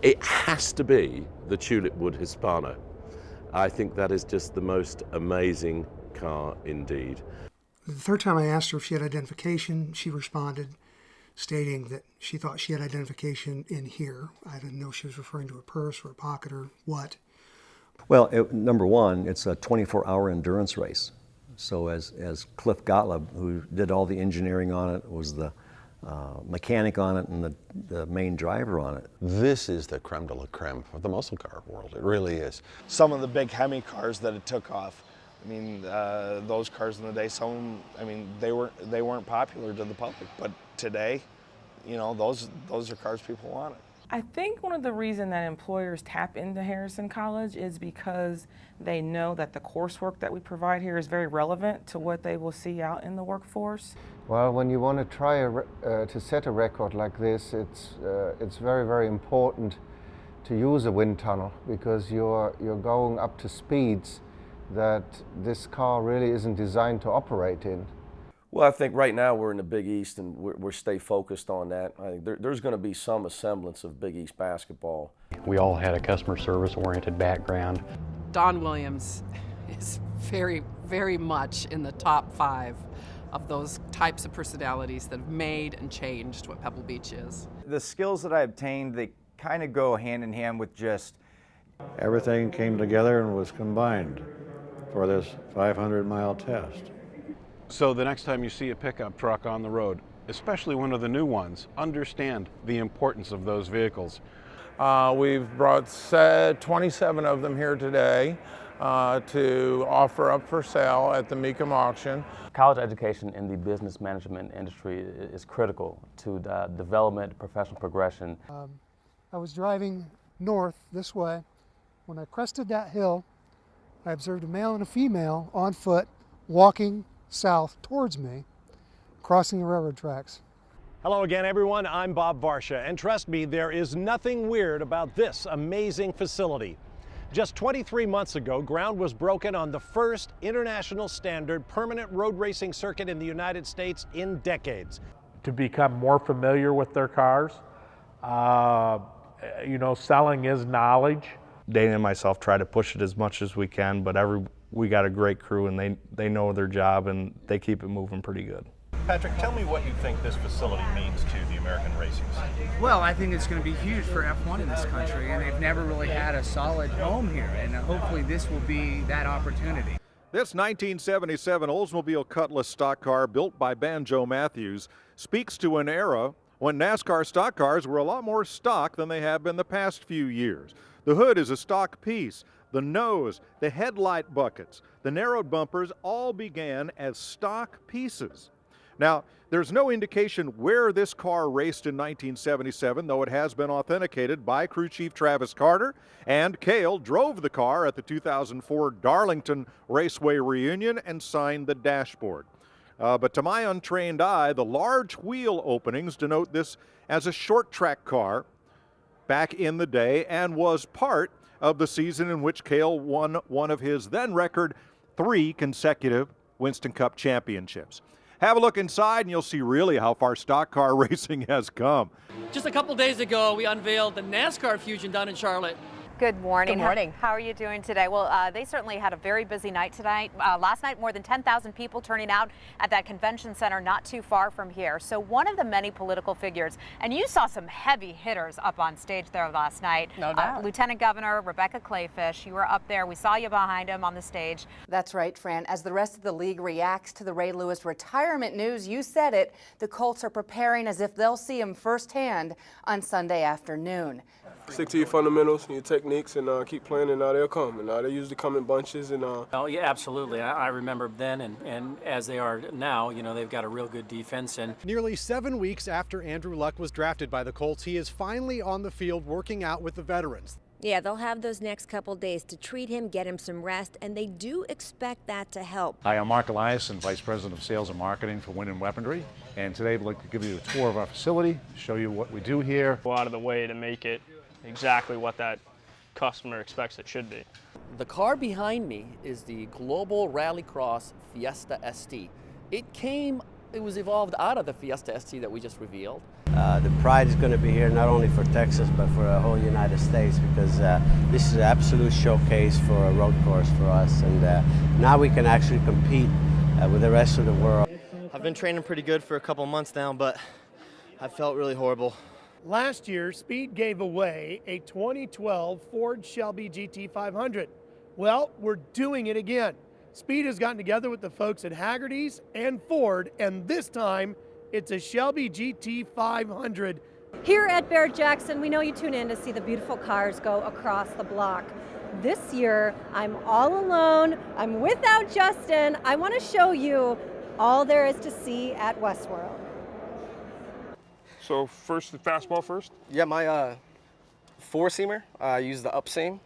It has to be the Tulip Wood Hispano. I think that is just the most amazing car indeed. The third time I asked her if she had identification, she responded stating that she thought she had identification in here. I didn't know if she was referring to a purse or a pocket or what. Well, number one, it's a 24-hour endurance race. So as Cliff Gottlieb, who did all the engineering on it, was the mechanic on it and the main driver on it. This is the creme de la creme of the muscle car world. It really is. Some of the big Hemi cars that it took off, I mean, those cars in the day, some, I mean, they weren't popular to the public, but today, you know, those are cars people wanted. I think one of the reasons that employers tap into Harrison College is because they know that the coursework that we provide here is very relevant to what they will see out in the workforce. Well, when you want to try to set a record like this, it's very, very important to use a wind tunnel, because you're going up to speeds that this car really isn't designed to operate in. Well, I think right now we're in the Big East, and we're stay focused on that. I think there's going to be some semblance of Big East basketball. We all had a customer service-oriented background. Don Williams is very, very much in the top 5 of those types of personalities that have made and changed what Pebble Beach is. The skills that I obtained, they kind of go hand in hand with just... Everything came together and was combined for this 500-mile test. So the next time you see a pickup truck on the road, especially one of the new ones, understand the importance of those vehicles. We've brought 27 of them here today to offer up for sale at the MkIII auction. College education in the business management industry is critical to the development, professional progression. I was driving north this way. When I crested that hill, I observed a male and a female on foot walking south towards me, crossing the railroad tracks. Hello again, everyone. I'm Bob Varsha, and trust me, there is nothing weird about this amazing facility. Just 23 months ago, ground was broken on the first international standard permanent road racing circuit in the United States in decades. To become more familiar with their cars, you know, selling is knowledge. Dana and myself try to push it as much as we can, but we got a great crew, and they know their job, and they keep it moving pretty good. Patrick, tell me what you think this facility means to the American racing scene. Well, I think it's going to be huge for F1 in this country, and they've never really had a solid home here, and hopefully this will be that opportunity. This 1977 Oldsmobile Cutlass stock car, built by Banjo Matthews, speaks to an era when NASCAR stock cars were a lot more stock than they have been the past few years. The hood is a stock piece. The nose, the headlight buckets, the narrowed bumpers all began as stock pieces. Now, there's no indication where this car raced in 1977, though it has been authenticated by crew chief Travis Carter, and Cale drove the car at the 2004 Darlington Raceway reunion and signed the dashboard. But to my untrained eye, the large wheel openings denote this as a short track car back in the day, and was part of the season in which Cale won one of his then record 3 consecutive Winston Cup championships. Have a look inside and you'll see really how far stock car racing has come. Just a couple days ago, we unveiled the NASCAR Fusion down in Charlotte. Good morning. Good morning. How are you doing today? Well, they certainly had a very busy night tonight. Last night, more than 10,000 people turning out at that convention center not too far from here. So one of the many political figures, and you saw some heavy hitters up on stage there last night. No doubt. Lieutenant Governor Rebecca Clayfish, you were up there. We saw you behind him on the stage. That's right, Fran. As the rest of the league reacts to the Ray Lewis retirement news, you said it, the Colts are preparing as if they'll see him firsthand on Sunday afternoon. Stick to your fundamentals and your techniques, and keep playing, and they'll come. And they usually come in bunches. And Oh yeah, absolutely. I remember then, and as they are now, you know, they've got a real good defense. And nearly 7 weeks after Andrew Luck was drafted by the Colts, he is finally on the field working out with the veterans. Yeah, they'll have those next couple days to treat him, get him some rest, and they do expect that to help. Hi, I'm Mark Eliason, Vice President of Sales and Marketing for Wind and Weaponry. And today I'd like to give you a tour of our facility, show you what we do here. Go out of the way to make it exactly what that customer expects it should be. The car behind me is the Global Rallycross Fiesta ST. It came it was evolved out of the Fiesta ST that we just revealed. The pride is going to be here not only for Texas but for the whole United States, because this is an absolute showcase for a road course for us, and now we can actually compete with the rest of the world. I've been training pretty good for a couple months now, but I felt really horrible. Last year, Speed gave away a 2012 Ford Shelby GT500. Well, we're doing it again. Speed has gotten together with the folks at Haggerty's and Ford, and this time it's a Shelby GT500. Here at Barrett-Jackson, we know you tune in to see the beautiful cars go across the block. This year, I'm all alone. I'm without Justin. I want to show you all there is to see at Westworld. So first, the fastball first? Yeah, my four-seamer, I use the up seam.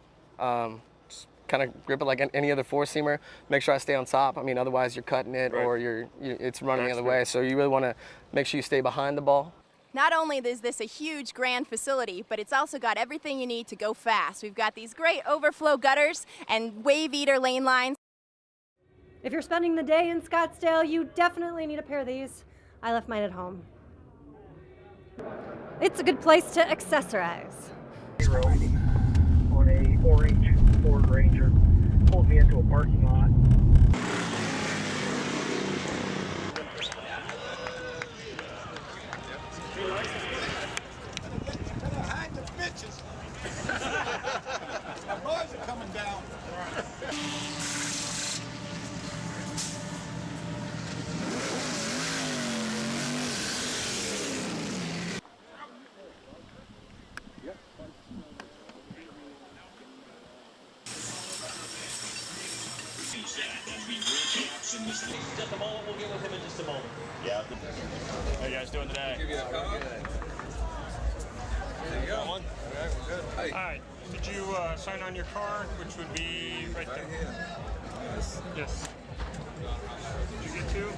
Just kind of grip it like any other four-seamer. Make sure I stay on top. I mean, otherwise you're cutting it, right, or it's running the other way. So you really want to make sure you stay behind the ball. Not only is this a huge, grand facility, but it's also got everything you need to go fast. We've got these great overflow gutters and wave eater lane lines. If you're spending the day in Scottsdale, you definitely need a pair of these. I left mine at home. It's a good place to accessorize. On a orange Ford Ranger, pulled me into a parking lot. Behind the bitches. The boys are coming down. Just a moment, we'll get with him in just a moment. Yeah. How you guys doing today? Give you a call. There you go. All right. Did you sign on your card, which would be right there? Yes. Yes. Did you get two?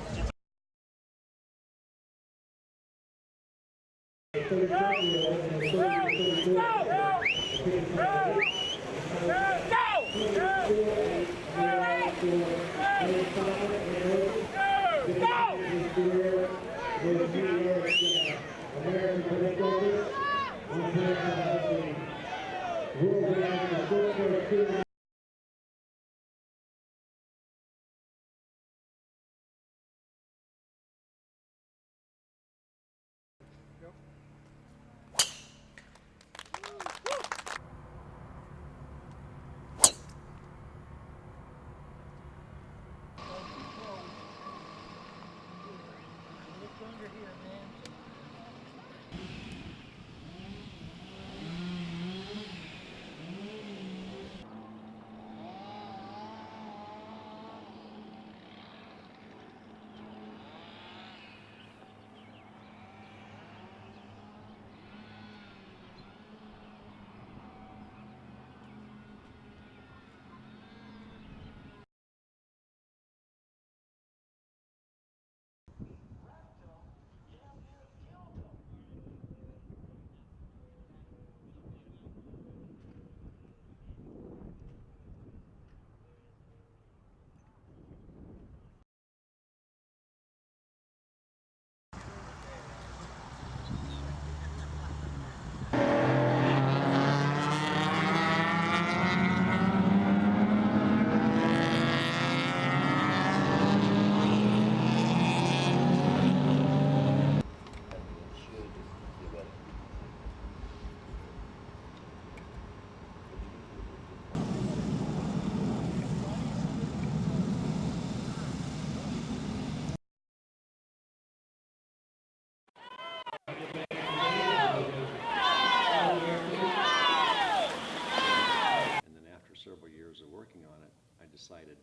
Several years of working on it, I decided,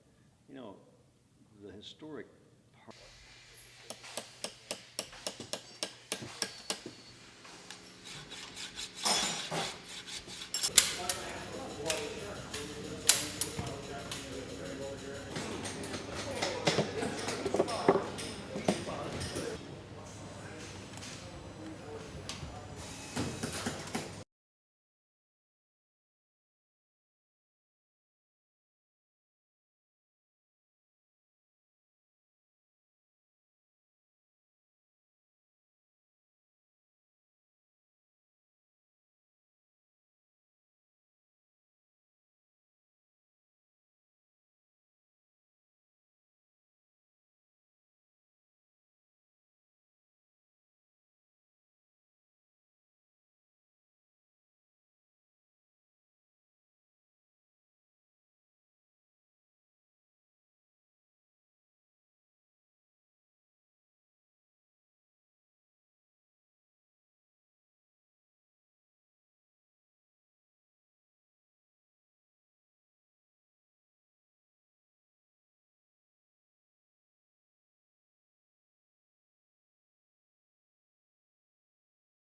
you know, the historic